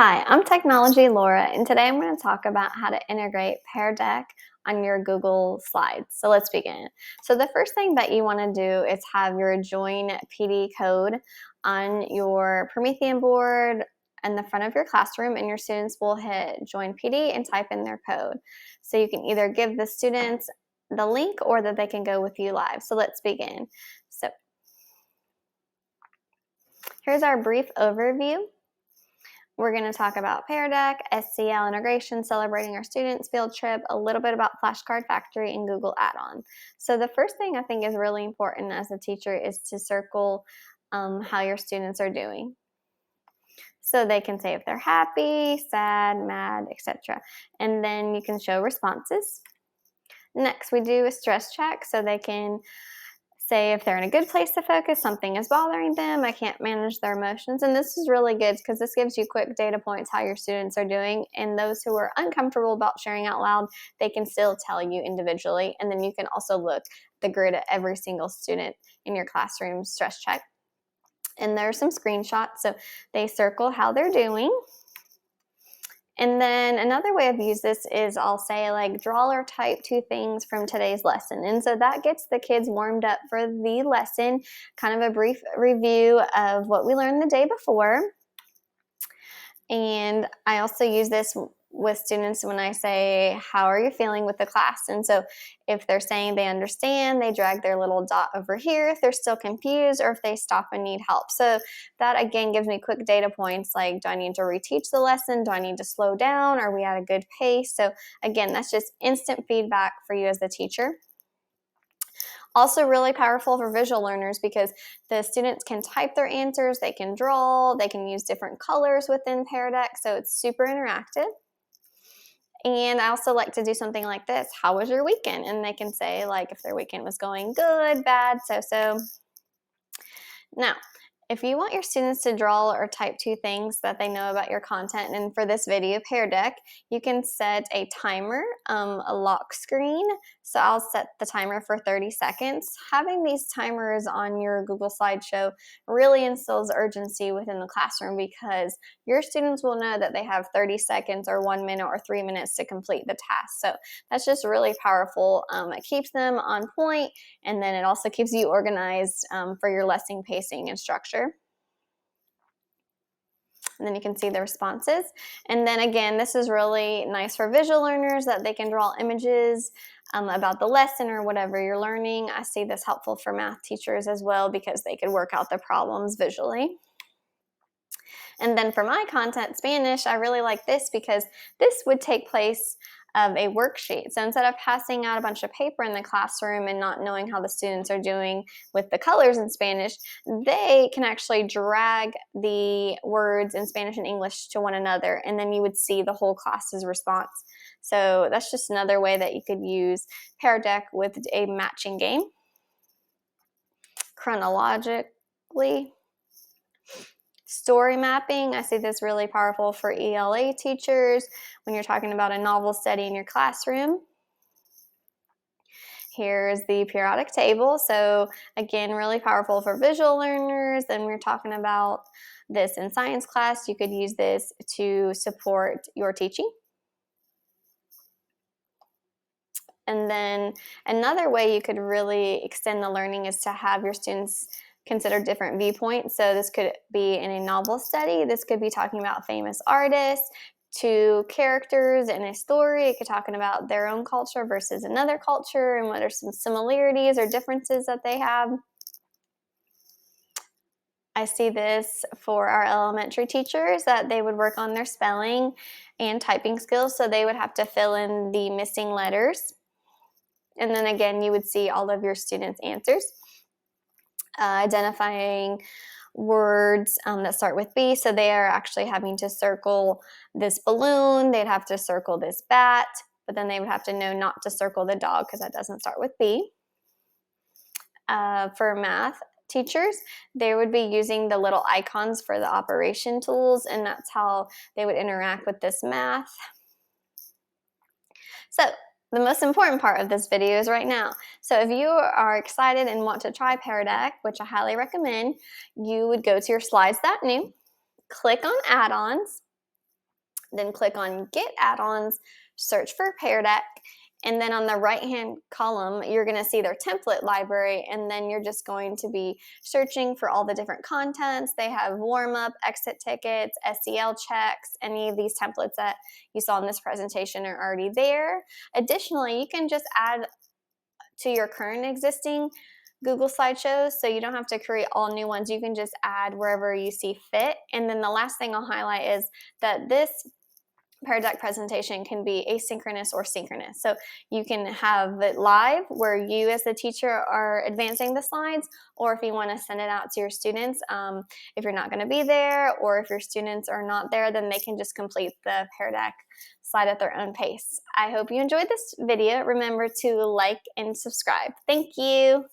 Hi, I'm Technology Laura, and today I'm going to talk about how to integrate Pear Deck on your Google Slides. So let's begin. So the first thing that you want to do is have your Join PD code on your Promethean board in the front of your classroom, and your students will hit Join PD and type in their code. So you can either give the students the link or that they can go with you live. So let's begin. So here's our brief overview. We're going to talk about Pear Deck, SCL integration, celebrating our students' field trip, a little bit about Flashcard Factory, and Google add-on. So the first thing I think is really important as a teacher is to circle how your students are doing. So they can say if they're happy, sad, mad, etc. And then you can show responses. Next, we do a stress check so they can say if they're in a good place to focus, something is bothering them, I can't manage their emotions. And this is really good because this gives you quick data points how your students are doing. And those who are uncomfortable about sharing out loud, they can still tell you individually. And then you can also look at the grid at every single student in your classroom stress check. And there are some screenshots. So they circle how they're doing. And then another way I've used this is I'll say like draw or type 2 things from today's lesson. And so that gets the kids warmed up for the lesson, kind of a brief review of what we learned the day before. And I also use this with students when I say, how are you feeling with the class? And so if they're saying they understand, they drag their little dot over here. If they're still confused or if they stop and need help. So that again gives me quick data points like, do I need to reteach the lesson? Do I need to slow down? Are we at a good pace? So again, that's just instant feedback for you as the teacher. Also really powerful for visual learners because the students can type their answers, they can draw, they can use different colors within Pear Deck, so it's super interactive. And I also like to do something like this. How was your weekend? And they can say like if their weekend was going good, bad, so-so. Now, if you want your students to draw or type 2 things that they know about your content, and for this video, Pear Deck, you can set a timer, a lock screen. So I'll set the timer for 30 seconds. Having these timers on your Google slideshow really instills urgency within the classroom because your students will know that they have 30 seconds or 1 minute or 3 minutes to complete the task. So that's just really powerful. It keeps them on point, and then it also keeps you organized for your lesson pacing and structure. And then you can see the responses. And then again, this is really nice for visual learners that they can draw images about the lesson or whatever you're learning. I see this helpful for math teachers as well because they could work out the problems visually. And then for my content, Spanish, I really like this because this would take place of a worksheet. So instead of passing out a bunch of paper in the classroom and not knowing how the students are doing with the colors in Spanish, they can actually drag the words in Spanish and English to one another, and then you would see the whole class's response. So that's just another way that you could use Pear Deck with a matching game. Chronologically, story mapping, I see this really powerful for ELA teachers when you're talking about a novel study in your classroom. Here's the periodic table. So again, really powerful for visual learners. And we're talking about this in science class. You could use this to support your teaching. And then another way you could really extend the learning is to have your students consider different viewpoints. So this could be in a novel study. This could be talking about famous artists, to characters in a story. It could be talking about their own culture versus another culture and what are some similarities or differences that they have. I see this for our elementary teachers that they would work on their spelling and typing skills. So they would have to fill in the missing letters. And then again, you would see all of your students' answers. Identifying words that start with B. So they are actually having to circle this balloon. They'd have to circle this bat, but then they would have to know not to circle the dog because that doesn't start with B. For math teachers, they would be using the little icons for the operation tools, and that's how they would interact with this math. So the most important part of this video is right now. So if you are excited and want to try Pear Deck, which I highly recommend, you would go to your slides.new, click on add-ons, Then click on Get Add-ons, search for Pear Deck, and then on the right-hand column, you're going to see their template library, and then you're just going to be searching for all the different contents. They have warm-up, exit tickets, SEL checks. Any of these templates that you saw in this presentation are already there. Additionally, you can just add to your current existing Google slideshows, so you don't have to create all new ones. You can just add wherever you see fit. And then the last thing I'll highlight is that this Pear Deck presentation can be asynchronous or synchronous. So you can have it live where you as the teacher are advancing the slides, or if you want to send it out to your students, if you're not going to be there, or if your students are not there, then they can just complete the Pear Deck slide at their own pace. I hope you enjoyed this video. Remember to like and subscribe. Thank you.